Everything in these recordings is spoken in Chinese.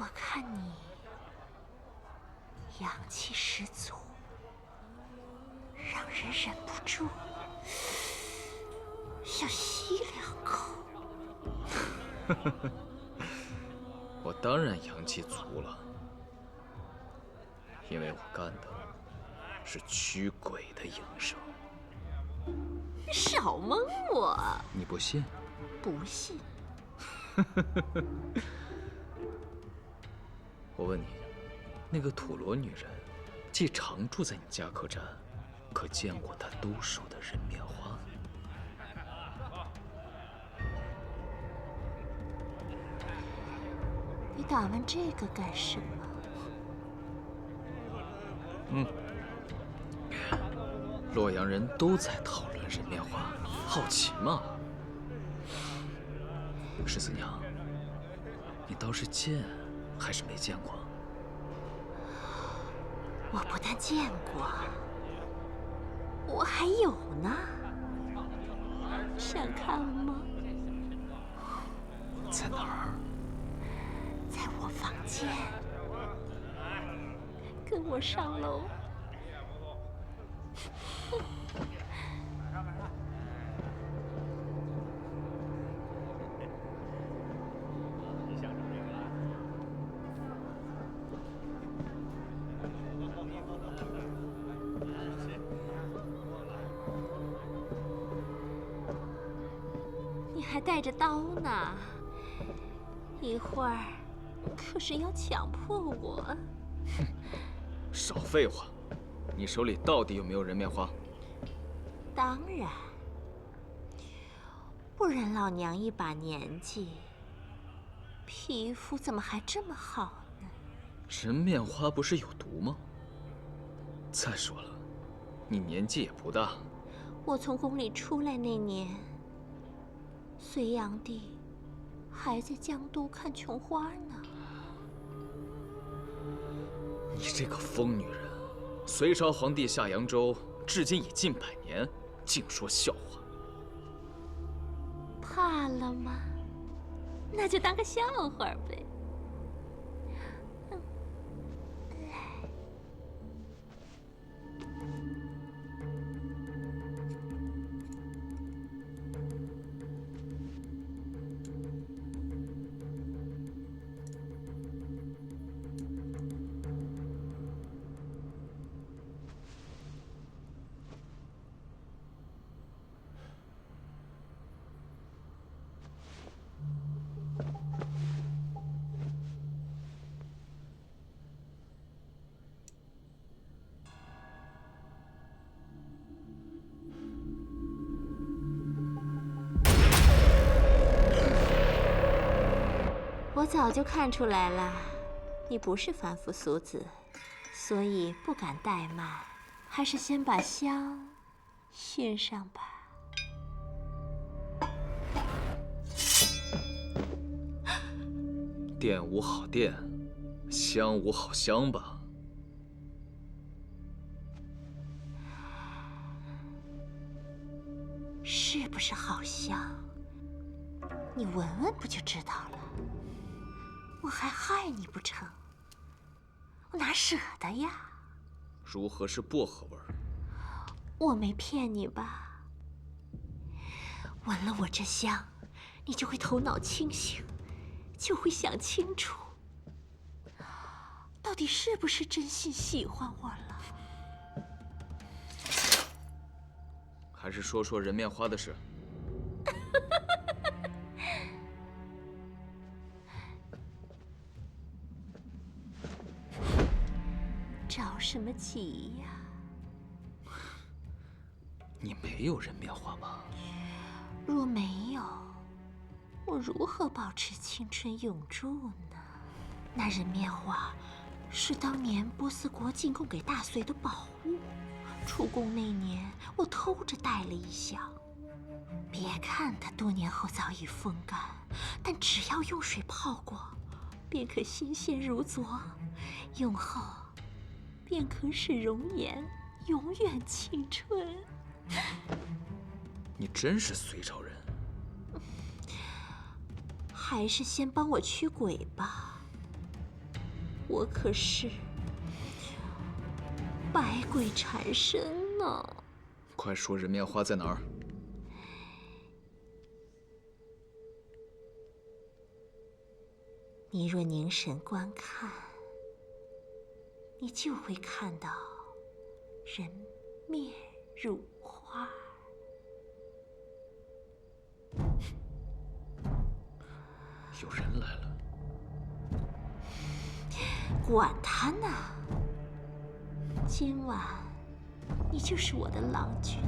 我看你阳气十足，让人忍不住要吸2口。我当然阳气足了，因为我干的是驱鬼的营生。少蒙我！你不信？不信。我问你，那个土罗女人，既常住在你家客栈，可见过她兜售的人面花？你打问这个干什么？洛阳人都在讨论人面花，好奇嘛。十四娘，你倒是见还是没见过？我不但见过，我还有呢。想看吗？在哪儿？在我房间。跟我上楼。你还带着刀呢，一会儿可是要强迫我。哼，少废话！你手里到底有没有人面花？当然，不然老娘一把年纪，皮肤怎么还这么好呢？人面花不是有毒吗？再说了，你年纪也不大。我从宫里出来那年，隋炀帝还在江都看琼花呢。你这个疯女人！隋朝皇帝下扬州，至今已近100年，净说笑话。怕了吗？那就当个笑话呗。来。我早就看出来了，你不是凡夫俗子，所以不敢怠慢，还是先把香熏上吧。电无好电，香无好香吧？是不是好香？你闻闻不就知道了。我还害你不成？我哪舍得呀？如何是薄荷味儿？我没骗你吧？闻了我这香，你就会头脑清醒，就会想清楚，到底是不是真心喜欢我了？还是说说人面花的事？着什么急呀？你没有人面花吗？若没有，我如何保持青春永驻呢？那人面花是当年波斯国进贡给大隋的宝物，出宫那年我偷着带了一箱。别看它多年后早已风干，但只要用水泡过，便可新鲜如昨，用后便可使容颜永远青春。你真是隋朝人？还是先帮我驱鬼吧。我可是百鬼缠身呢。快说人面花在哪儿？你若凝神观看，你就会看到人面如花。有人来了。管他呢！今晚你就是我的郎君。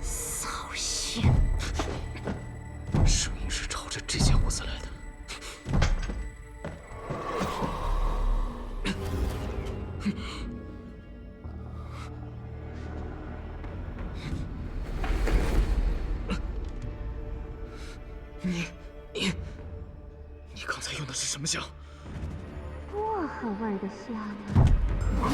扫兴！声音是朝着这间屋子来的。你刚才用的是什么香？薄荷味的香啊！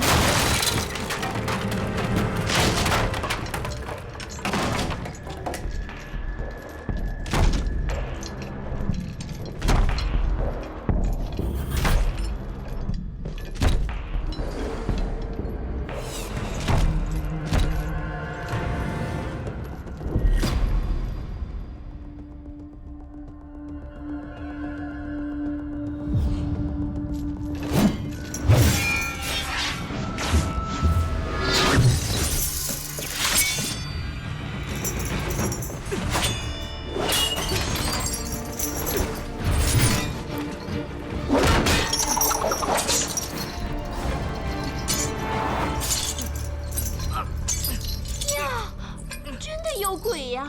有鬼呀！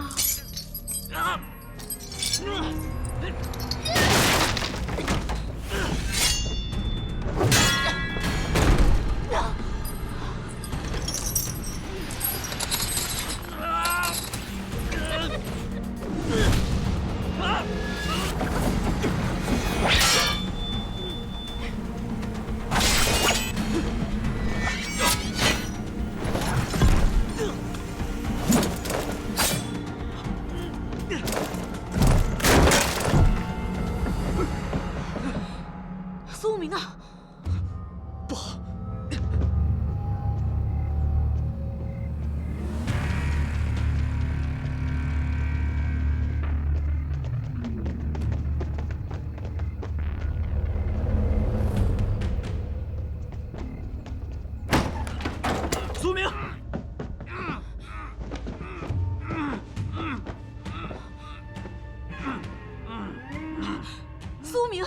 苏明啊，不好！苏明，苏明。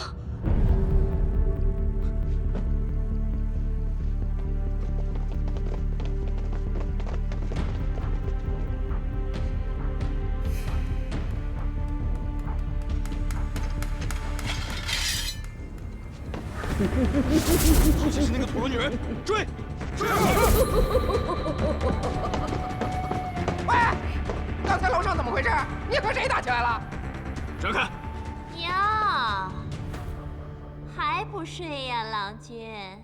好像是那个土罗女人，追！喂，刚才楼上怎么回事？你和谁打起来了？让开！哟，还不睡呀，郎君？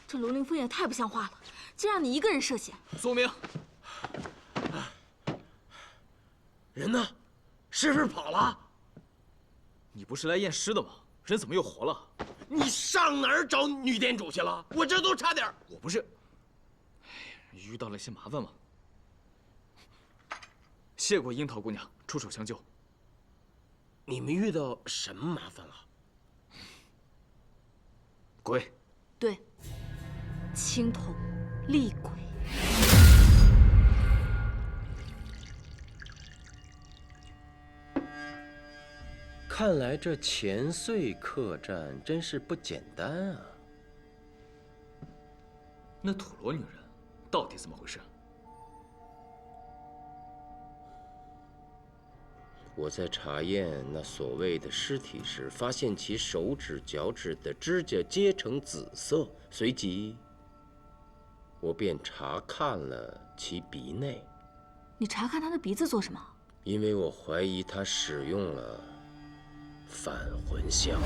这卢凌风也太不像话了，竟让你一个人涉险。苏明，人呢？是不是跑了？你不是来验尸的吗？人怎么又活了？你上哪儿找女店主去了？我这都差点……我不是，遇到了些麻烦吗？谢过樱桃姑娘出手相救。你们遇到什么麻烦了？鬼。对，青铜厉鬼。看来这前岁客栈真是不简单啊！那土罗女人到底怎么回事？我在查验那所谓的尸体时，发现其手指、脚趾的指甲皆呈紫色。随即，我便查看了其鼻内，你查看他的鼻子做什么？因为我怀疑他使用了返魂香。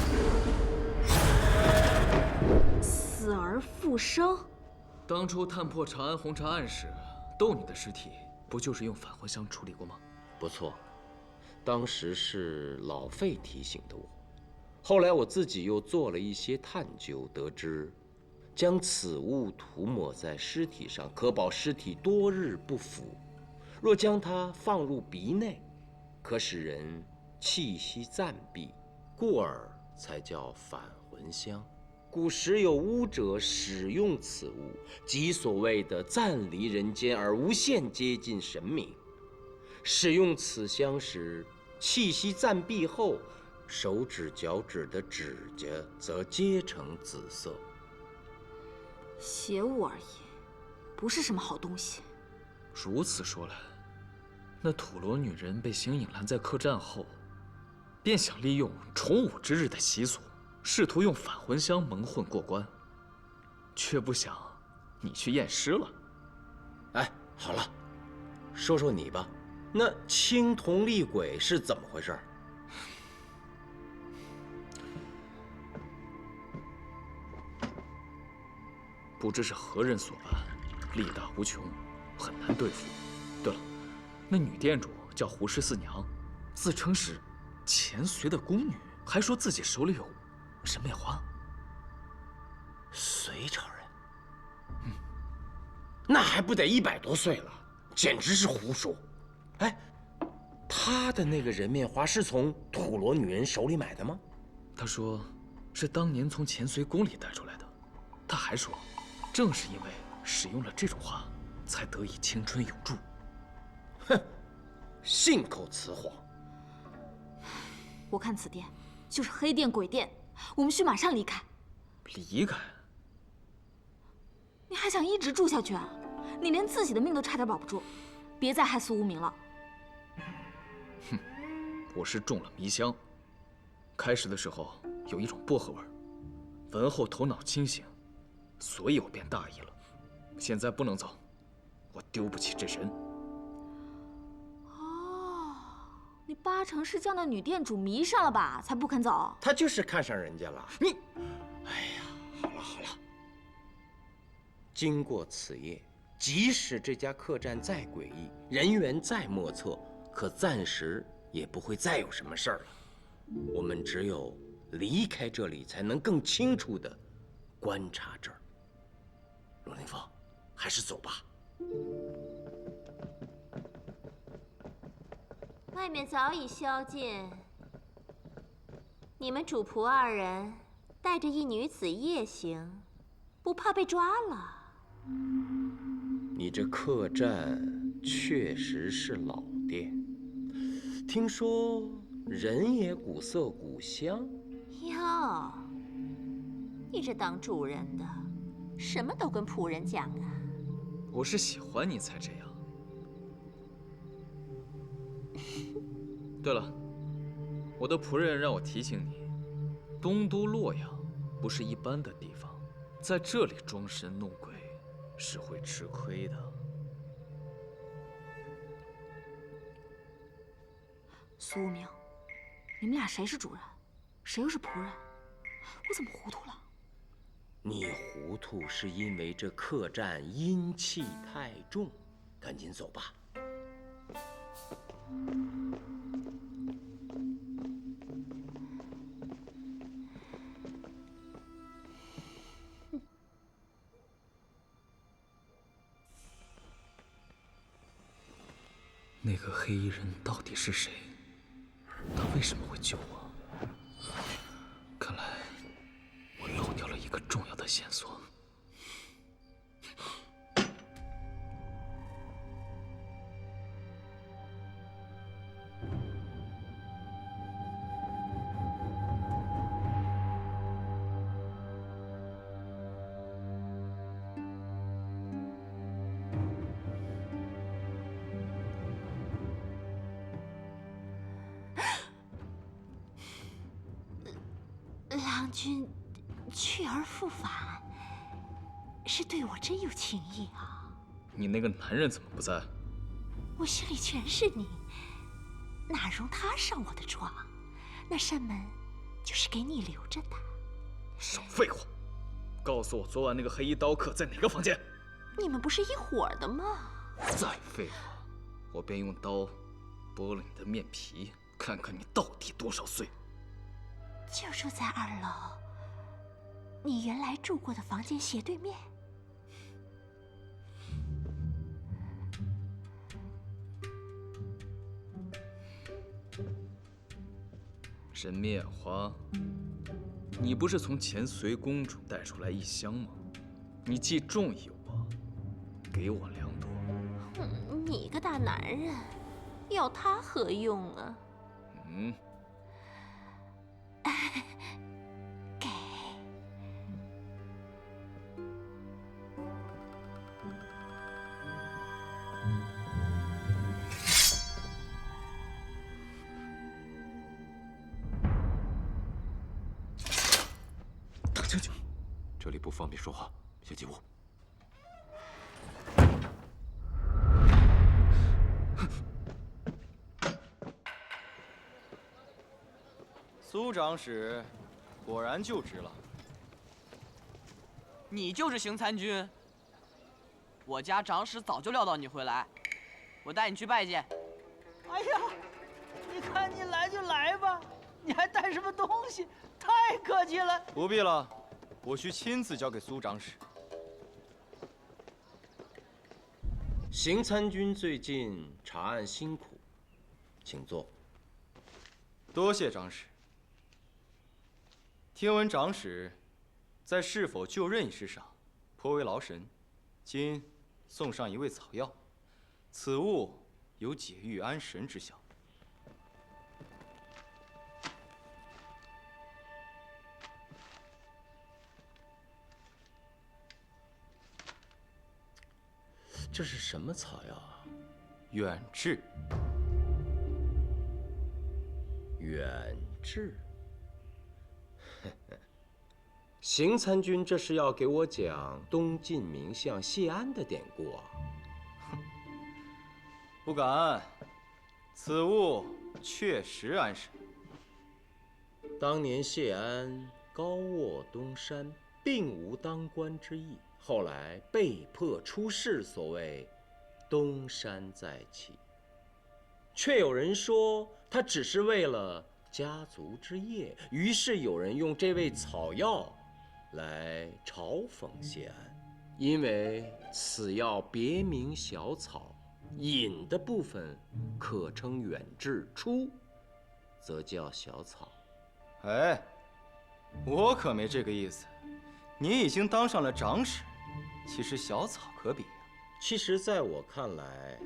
死而复生？当初探破长安红茶案时，窦女的尸体不就是用返魂香处理过吗？不错，当时是老费提醒的我。后来我自己又做了一些探究，得知将此物涂抹在尸体上，可保尸体多日不腐；若将它放入鼻内，可使人气息暂避，故而才叫返魂香。古时有巫者使用此物，即所谓的暂离人间而无限接近神明。使用此香时，气息暂避后，手指、脚趾的指甲则皆呈紫色。邪物而已，不是什么好东西。如此说来，那土罗女人被邢颖拦在客栈后，便想利用重武之日的习俗，试图用返魂香蒙混过关，却不想你去验尸了。哎，好了，说说你吧，那青铜厉鬼是怎么回事？不知是何人所办，力大无穷，很难对付。对了，那女店主叫胡十四娘，自称是钱绥的宫女，还说自己手里有人面花。隋朝人？那还不得100多岁了，简直是胡说。哎，她的那个人面花是从土罗女人手里买的吗？她说是当年从钱绥宫里带出来的。她还说，正是因为使用了这种花，才得以青春永驻。哼，信口雌黄。我看此店就是黑店鬼店，我们需马上离开。离开？你还想一直住下去啊？你连自己的命都差点保不住，别再害死无名了。哼，我是中了迷香。开始的时候有一种薄荷味儿，闻后头脑清醒，所以我便大意了。现在不能走，我丢不起这人。哦，你八成是叫那女店主迷上了吧，才不肯走。他就是看上人家了。你，哎呀，好了好了。经过此夜，即使这家客栈再诡异，人员再莫测，可暂时也不会再有什么事儿了。我们只有离开这里，才能更清楚地观察这儿。陆凌风，还是走吧。外面早已宵禁，你们主仆2人带着一女子夜行，不怕被抓了？你这客栈确实是老店，听说人也古色古香。哟，你这当主人的，什么都跟仆人讲啊？我是喜欢你才这样。对了，我的仆人让我提醒你，东都洛阳不是一般的地方，在这里装神弄鬼是会吃亏的。苏无名，你们俩谁是主人，谁又是仆人？我怎么糊涂了？你糊涂是因为这客栈阴气太重，赶紧走吧。那个黑衣人到底是谁？他为什么会救我？看来我漏掉了一个重要的线索。郎君去而复返，是对我真有情意啊！你那个男人怎么不在？我心里全是你，哪容他上我的床？那扇门就是给你留着的。少废话！告诉我，昨晚那个黑衣刀客在哪个房间？你们不是一伙的吗？再废话，我便用刀剥了你的面皮，看看你到底多少岁。就住在2楼，你原来住过的房间斜对面。人面花，你不是从前隋公主带出来1箱吗？你既中意我，给我2朵。你个大男人，要它何用啊？给。大将军，这里不方便说话，先进屋。苏长史，果然就职了。你就是邢参军。我家长史早就料到你会来，我带你去拜见。哎呀，你看你来就来吧，你还带什么东西？太客气了。不必了，我需亲自交给苏长史。邢参军最近查案辛苦，请坐。多谢长史。听闻长史在是否就任一事上颇为劳神，今送上一味草药，此物有解郁安神之效。这是什么草药啊？远志。远志。邢参军这是要给我讲东晋名相谢安的典故啊？不敢，此物确实安神。当年谢安高卧东山，并无当官之意，后来被迫出仕，所谓东山再起。却有人说他只是为了家族之业，于是有人用这味草药来嘲讽谢安，因为此药别名小草，引的部分可称远志，出则叫小草。哎，我可没这个意思。你已经当上了长史，其实小草可比呀。其实在我看来，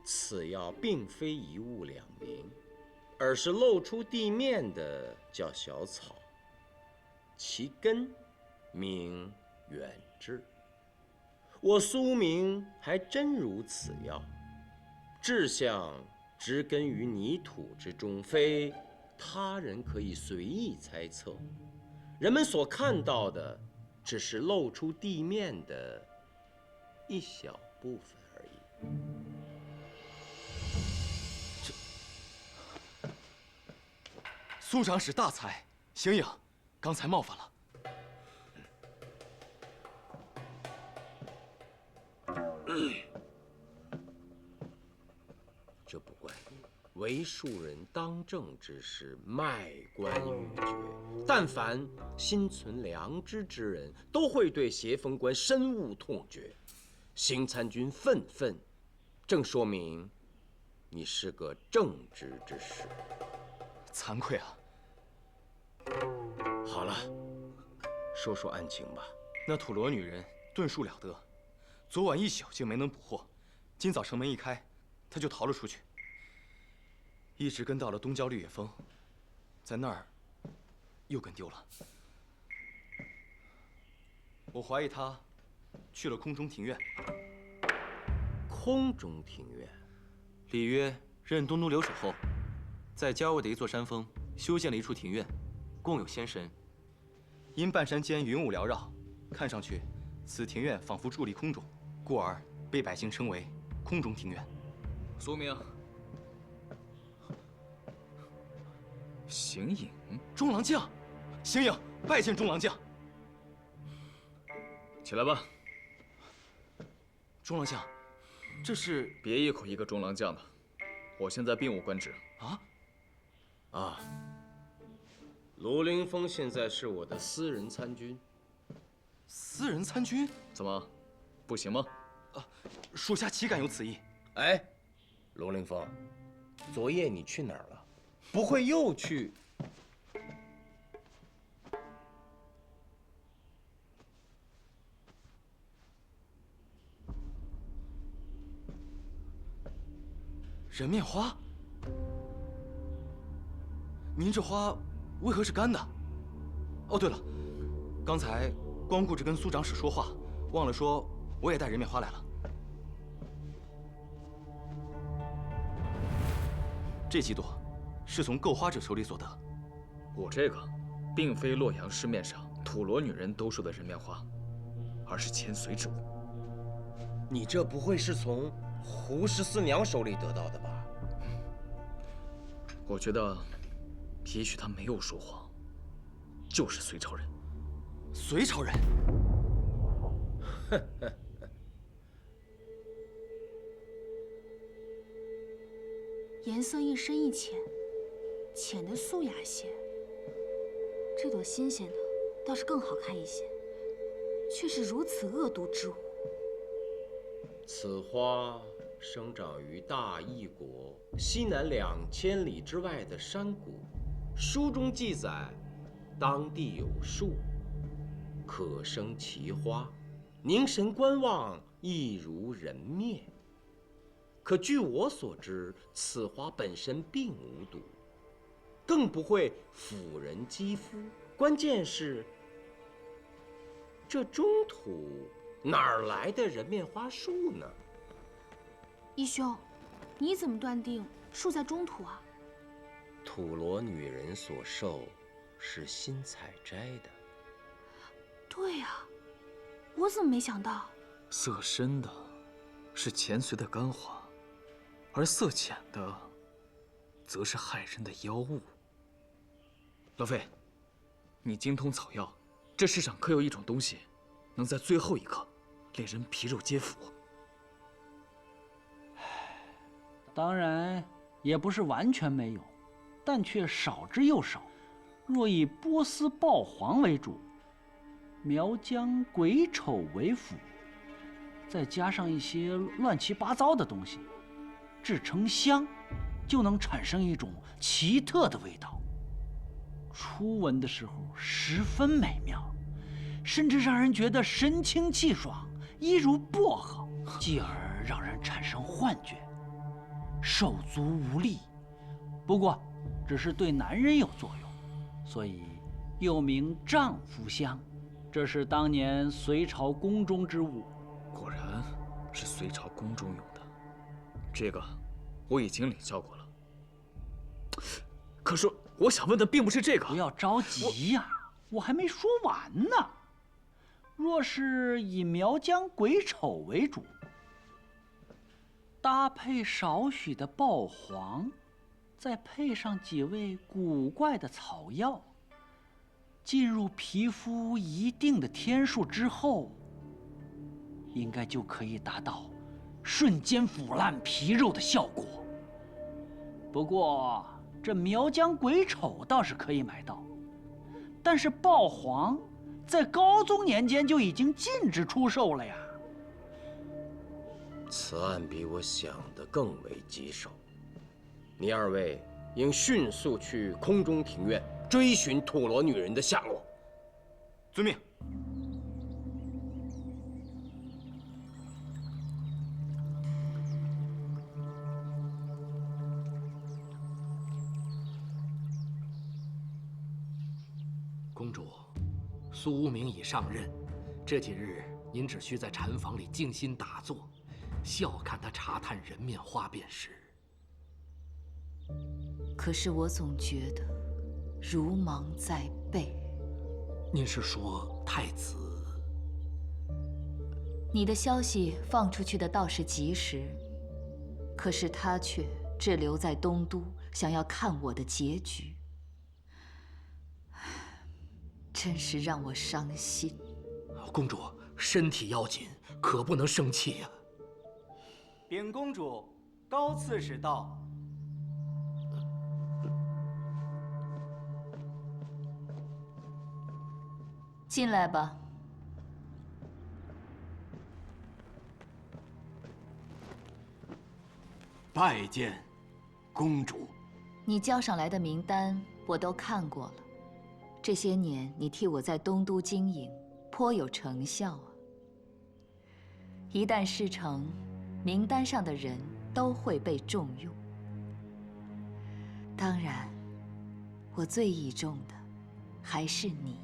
此药并非一物两名，而是露出地面的叫小草，其根名远志。我苏明还真如此药，志向植根于泥土之中，非他人可以随意猜测。人们所看到的，只是露出地面的一小部分而已。苏长史大才，邢颖，刚才冒犯了。这不怪你，为庶人当政之时，卖官鬻爵。但凡心存良知之人，都会对邪风观深恶痛绝。邢参军愤愤，正说明你是个正直之士。惭愧啊！好了，说说案情吧。那土罗女人遁术了得，昨晚一宿竟没能捕获，今早城门一开，她就逃了出去，一直跟到了东郊绿野峰，在那儿又跟丢了。我怀疑她去了空中庭院。空中庭院，里约任东都留守后，在郊外的一座山峰修建了一处庭院，供有仙神。因半山间云雾缭绕，看上去此庭院仿佛伫立空中，故而被百姓称为空中庭院。苏明，形影，中郎将，形影拜见中郎将。起来吧。中郎将，这是……别一口一个中郎将的，我现在并无官职。啊，卢凌风现在是我的私人参军。私人参军？怎么，不行吗？属下岂敢有此意？哎，卢凌风，昨夜你去哪儿了？不会又去？人面花？您这花为何是干的？哦，对了，刚才光顾着跟苏长史说话，忘了说我也带人面花来了。这几朵是从购花者手里所得。我这个，并非洛阳市面上土罗女人都说的人面花，而是前随之物。你这不会是从胡14娘手里得到的吧？我觉得，也许他没有说谎，就是隋朝人。隋朝人？颜色一深一浅，浅的素雅些。这朵新鲜的倒是更好看一些，却是如此恶毒之物。此花生长于大异国西南2000里之外的山谷，书中记载，当地有树，可生奇花，凝神观望，亦如人面。可据我所知，此花本身并无毒，更不会腐人肌肤。关键是，这中土哪儿来的人面花树呢？义兄，你怎么断定树在中土啊？土罗女人所授是新采摘的。对呀，我怎么没想到？色深的是前隋的干花，而色浅的则是害人的妖物。老费，你精通草药，这世上可有一种东西，能在最后一刻令人皮肉皆腐？当然也不是完全没有，但却少之又少。若以波斯豹黄为主，苗疆鬼丑为辅，再加上一些乱七八糟的东西，制成香，就能产生一种奇特的味道。初闻的时候十分美妙，甚至让人觉得神清气爽，一如薄荷，继而让人产生幻觉，手足无力。不过，只是对男人有作用，所以又名丈夫香。这是当年隋朝宫中之物。果然是隋朝宫中用的，这个我已经领教过了。可是我想问的并不是这个。不要着急呀，我还没说完呢。若是以苗疆鬼丑为主，搭配少许的豹黄，再配上几味古怪的草药，进入皮肤一定的天数之后，应该就可以达到瞬间腐烂皮肉的效果。不过，这苗疆鬼丑倒是可以买到，但是豹黄在高宗年间就已经禁止出售了呀。此案比我想的更为棘手，你二位应迅速去空中庭院追寻土罗女人的下落。遵命。公主，苏无名已上任，这几日您只需在禅房里静心打坐，笑看他查探人面花便是。可是我总觉得如芒在背。您是说太子？你的消息放出去的倒是及时，可是他却滞留在东都，想要看我的结局，真是让我伤心。公主身体要紧，可不能生气呀。禀公主，高刺史到。进来吧。拜见公主。你交上来的名单我都看过了，这些年你替我在东都经营，颇有成效啊。一旦事成，名单上的人都会被重用。当然，我最倚重的还是你。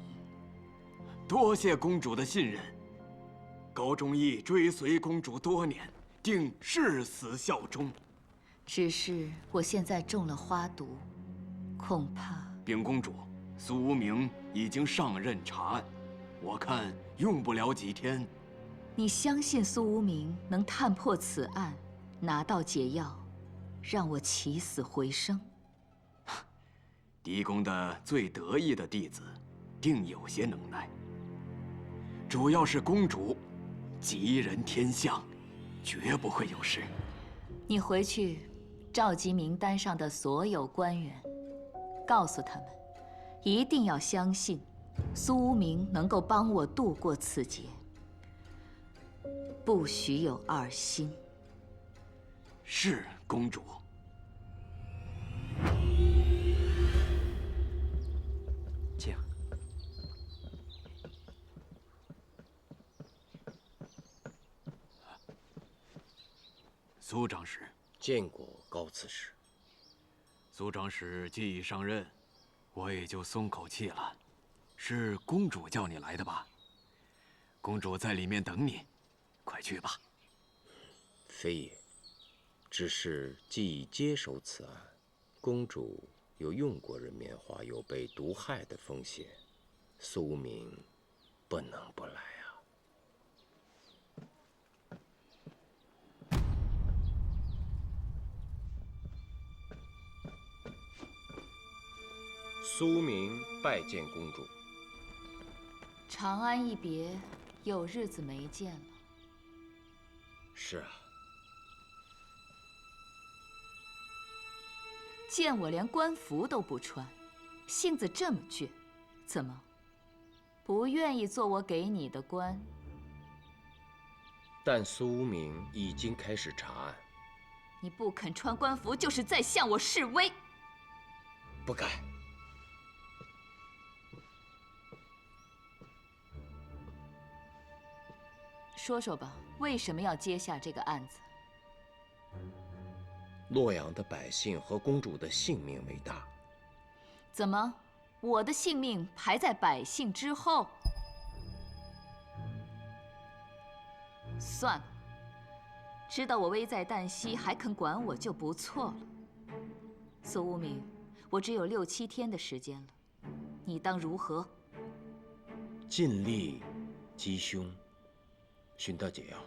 多谢公主的信任，高忠义追随公主多年，定誓死效忠。只是我现在中了花毒，恐怕……禀公主，苏无名已经上任查案，我看用不了几天。你相信苏无名能探破此案，拿到解药，让我起死回生？狄公的最得意的弟子，定有些能耐。主要是公主吉人天相，绝不会有事。你回去召集名单上的所有官员，告诉他们，一定要相信苏无名能够帮我度过此劫，不许有二心。是公主。请。苏长史，见过高刺史。苏长史既已上任，我也就松口气了。是公主叫你来的吧？公主在里面等你，快去吧。非也，只是既已接手此案，公主有用过人面花，有被毒害的风险，苏无名不能不来啊。苏无名拜见公主。长安一别，有日子没见了。是啊。见我连官服都不穿，性子这么倔，怎么不愿意做我给你的官？但苏无名已经开始查案。你不肯穿官服，就是在向我示威。不敢。说说吧，为什么要接下这个案子？洛阳的百姓和公主的性命为大。怎么，我的性命排在百姓之后？算了，知道我危在旦夕还肯管我就不错了。苏无名，我只有6、7天的时间了，你当如何？尽力击凶，寻到解药。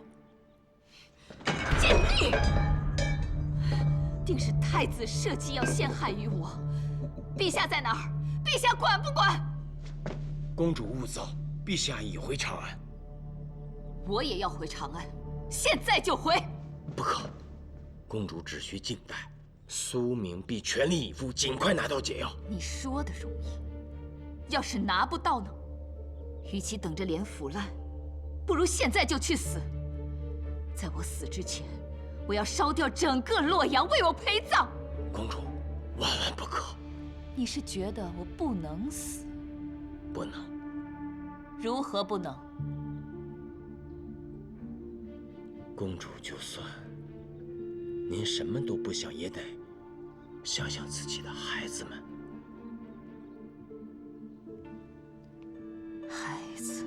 贱婢！定是太子设计要陷害于我。陛下在哪儿？陛下管不管？公主勿躁，陛下已回长安。我也要回长安，现在就回。不可，公主只需静待，苏无名必全力以赴，尽快拿到解药。你说的容易，要是拿不到呢？与其等着脸腐烂，不如现在就去死。在我死之前，我要烧掉整个洛阳，为我陪葬。公主，万万不可！你是觉得我不能死？不能。如何不能？公主，就算您什么都不想，也得想想自己的孩子们。孩子，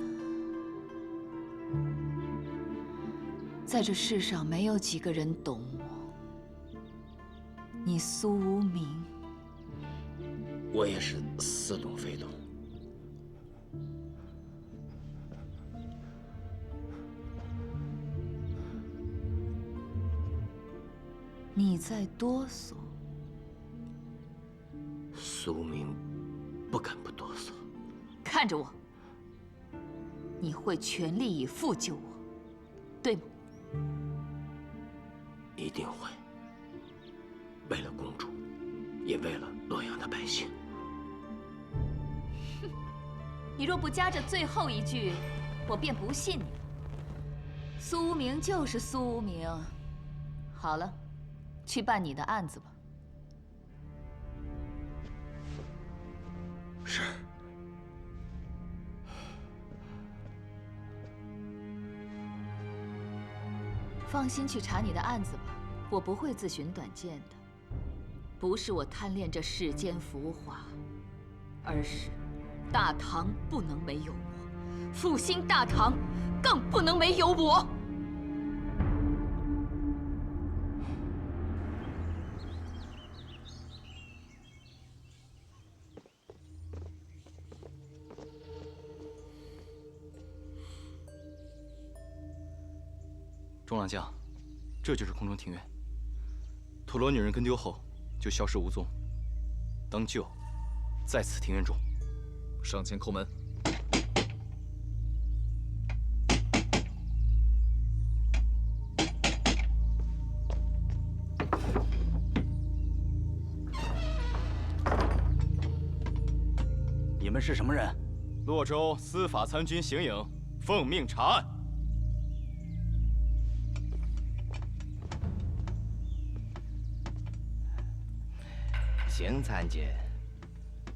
在这世上没有几个人懂我。你苏无名，我也是似懂非懂。你在哆嗦。苏无名不敢不哆嗦。看着我，你会全力以赴救我，对吗？一定会。为了公主，也为了洛阳的百姓。哼，你若不加这最后一句，我便不信你了。苏无名就是苏无名。好了，去办你的案子吧。是。放心去查你的案子吧，我不会自寻短见的。不是我贪恋这世间浮华，而是大唐不能没有我，复兴大唐更不能没有我。众郎将，这就是空中庭院。土罗女人跟丢后就消失无踪，当就在此庭院中。上前叩门。你们是什么人？洛州司法参军邢颖，奉命查案。邢参军，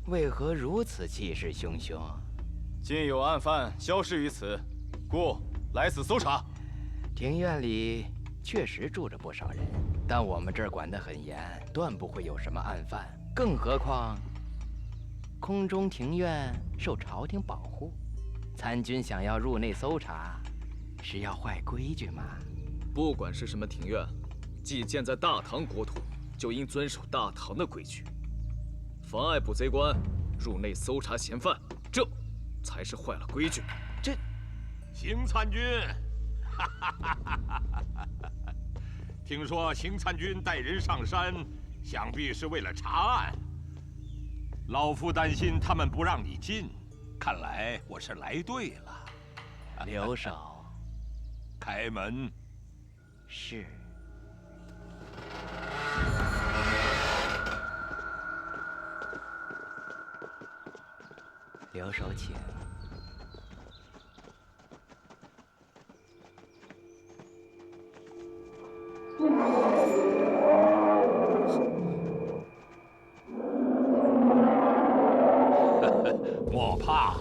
为何如此气势汹汹？今有案犯消失于此，故来此搜查。庭院里确实住着不少人，但我们这儿管得很严，断不会有什么案犯。更何况，空中庭院受朝廷保护，参军想要入内搜查，是要坏规矩吗？不管是什么庭院，既建在大唐国土，就应遵守大唐的规矩。妨碍捕贼官入内搜查嫌犯，这才是坏了规矩。这，邢参军，听说邢参军带人上山，想必是为了查案。老夫担心他们不让你进，看来我是来对了。留守，开门。是。留守请。莫怕，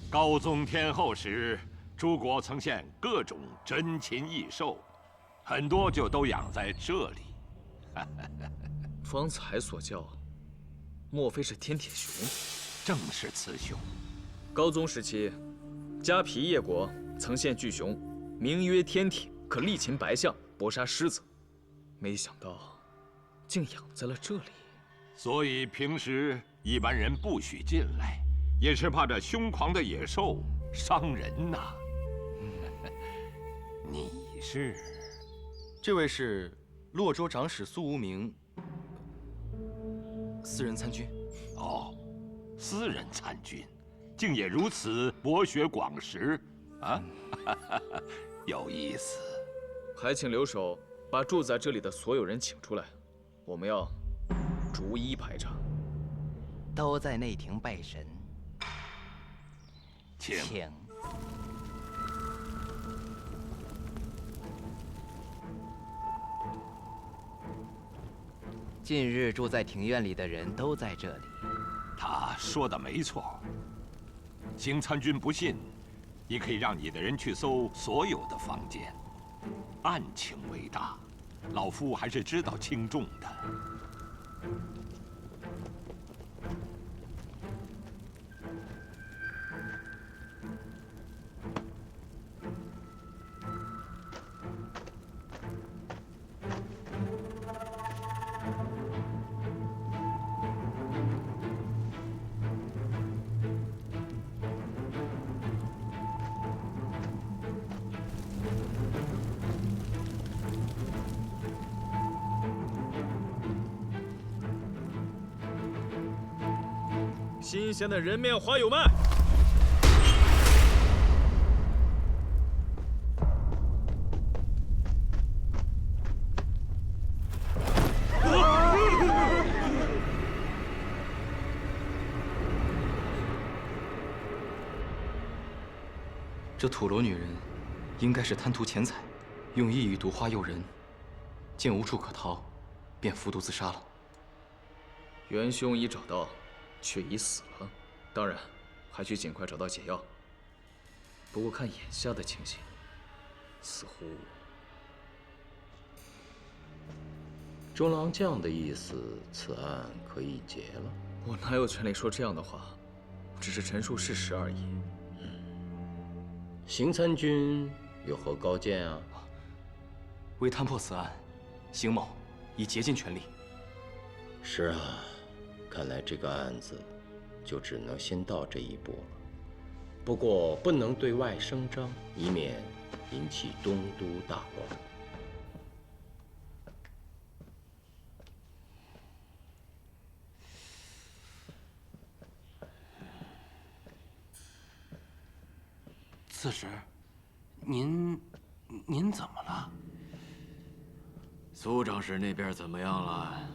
高宗天后时，诸国曾献各种珍禽异兽，很多就都养在这里。方才所叫，莫非是天铁熊？正是此熊。高宗时期，迦毗叶国曾献巨熊，名曰天铁，可力擒白象，搏杀狮子。没想到，竟养在了这里。所以平时一般人不许进来，也是怕这凶狂的野兽伤人呐。你是？这位是洛州长史苏无名，私人参军。哦。私人参军，竟也如此博学广识啊！有意思。还请留守把住在这里的所有人请出来，我们要逐一排查。都在内廷拜神。请。近日住在庭院里的人都在这里。他说的没错。邢参军不信，你可以让你的人去搜所有的房间。案情为大，老夫还是知道轻重的。新鲜的人面花有卖。这土罗女人，应该是贪图钱财，用意欲毒花诱人，见无处可逃，便服毒自杀了。元凶已找到，却已死了，当然还需尽快找到解药。不过看眼下的情形，似乎……中郎将的意思，此案可以结了？我哪有权利说这样的话？只是陈述事实而已。邢参军有何高见啊？为探破此案，邢某已竭尽全力。是啊，看来这个案子就只能先到这一步了。不过不能对外声张，以免引起东都大乱。刺史，您怎么了？苏长史那边怎么样了？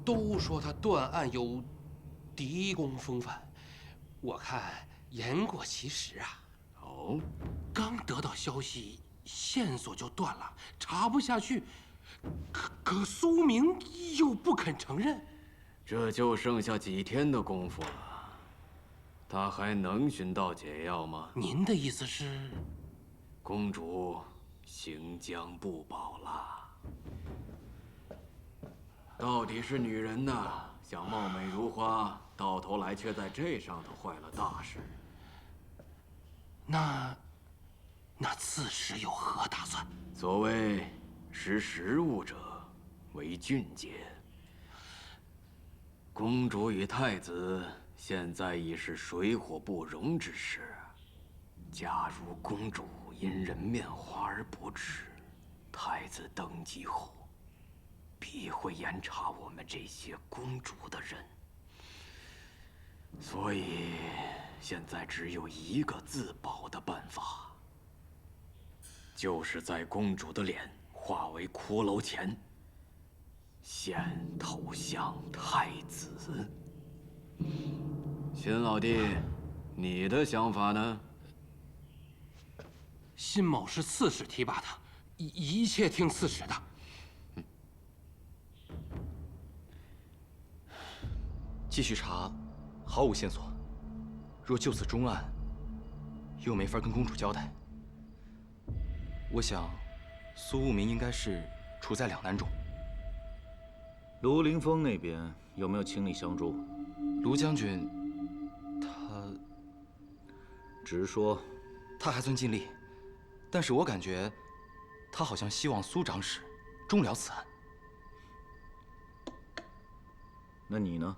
都说他断案有狄公风范，我看言过其实啊。哦，刚得到消息，线索就断了，查不下去。可苏明又不肯承认。这就剩下几天的功夫了。他还能寻到解药吗？您的意思是，公主行将不保了。到底是女人呐，想貌美如花，到头来却在这上头坏了大事。那刺史有何打算？所谓识时务者为俊杰。公主与太子现在已是水火不容之势。假如公主因人面花而不治，太子登基后必会严查我们这些公主的人。所以现在只有一个自保的办法，就是在公主的脸化为骷髅前，先投降太子。秦老弟，你的想法呢？辛某是刺史提拔的，一切听刺史的。继续查，毫无线索。若就此终案，又没法跟公主交代。我想，苏务明应该是处在两难中。卢凌风那边有没有倾力相助？卢将军，他直说。他还算尽力，但是我感觉，他好像希望苏长史终了此案。那你呢？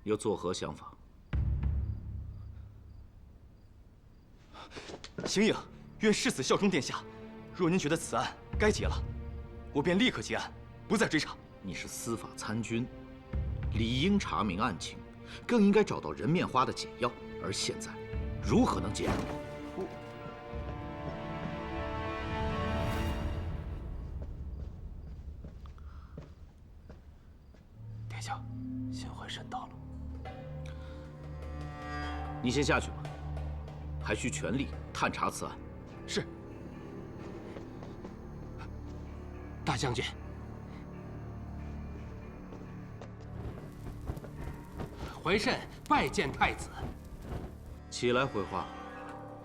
又作何想法？邢颖愿誓死效忠殿下。若您觉得此案该结了，我便立刻结案，不再追查。你是司法参军，理应查明案情，更应该找到人面花的解药。而现在，如何能解呢？殿下，新回神到了。你先下去吧，还需全力探查此案。是。大将军，回慎拜见太子。起来回话。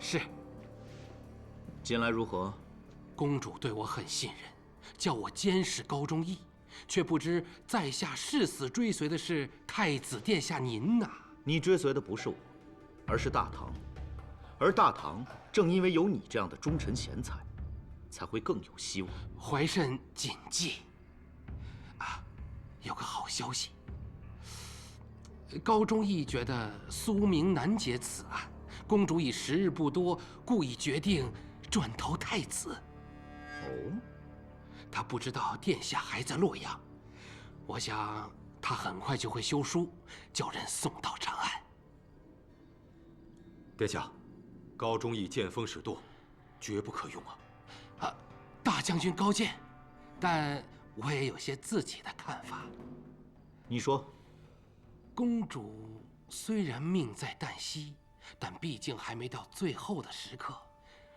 是。近来如何？公主对我很信任，叫我监视高忠义，却不知在下誓死追随的是太子殿下您呐。你追随的不是我，而是大唐。而大唐正因为有你这样的忠臣贤才，才会更有希望。怀慎谨记。啊，有个好消息。高忠义觉得苏明难解此案，公主已时日不多，故已决定转投太子。哦，他不知道殿下还在洛阳，我想他很快就会修书，叫人送到长安。殿下，高忠义剑锋使舵，绝不可用啊！大将军高见，但我也有些自己的看法。你说，公主虽然命在旦夕，但毕竟还没到最后的时刻。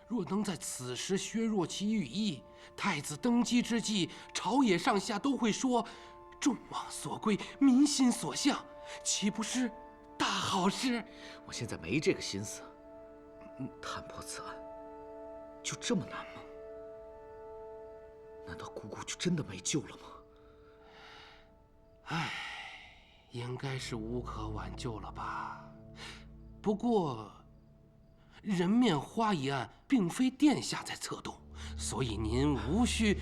若能在此时削弱其羽翼，太子登基之际，朝野上下都会说“众望所归，民心所向”，岂不是大好事？我现在没这个心思。探破此案，就这么难吗？难道姑姑就真的没救了吗？唉，应该是无可挽救了吧。不过，人面花一案并非殿下在策动，所以您无需。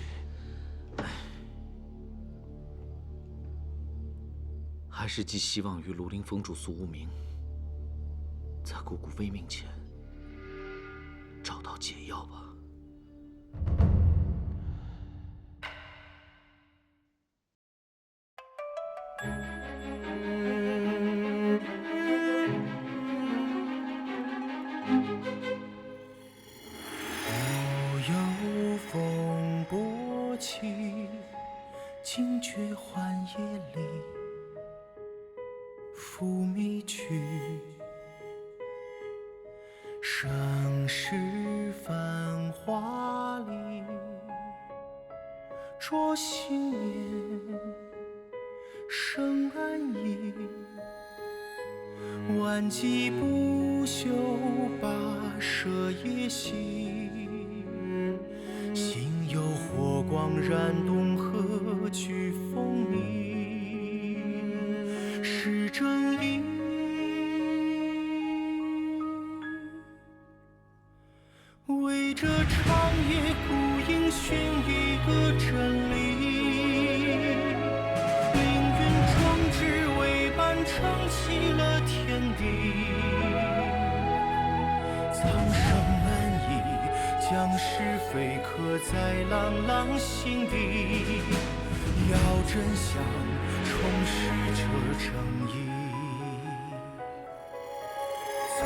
还是寄希望于庐陵封主苏无名，在姑姑危命前找到解药吧。忽有风波起，惊觉寒夜里，拂迷去。盛世繁华里，着新年生安逸。万骑不休，跋涉夜行。心有火光燃东河，举风鸣，是正义。为这长夜孤影寻一个真理，凌云壮志为伴撑起了天地。苍生难移，将是非刻在朗朗心底，要真相重拾这正义。总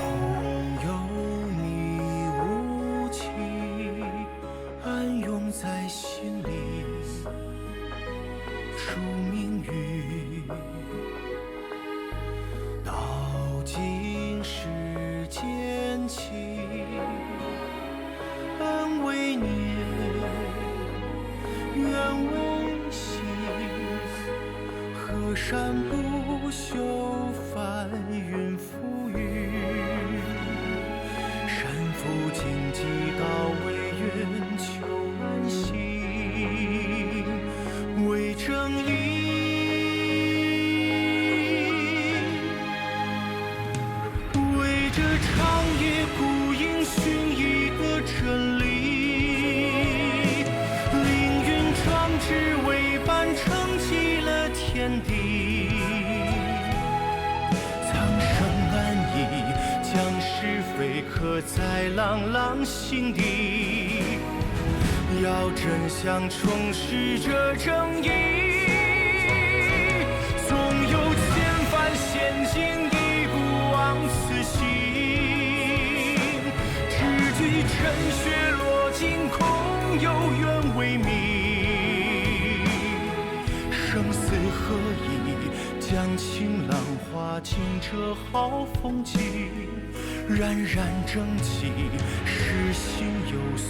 有你无情暗涌在心里，数命运道尽世间情，恩为年，怨为心，河山不休，翻云覆雨，山伏荆棘，高为远，求安心，为正义。为这长夜孤影寻一个真理，凌云壮志为伴撑起了天地。苍生难移，将是非刻在朗朗心底，要真相重拾这正义。总有千帆险境，亦不枉此行。只惧尘血落尽，空有缘为命。生死何以将情浪化尽这好风景？冉冉正气，诗心有所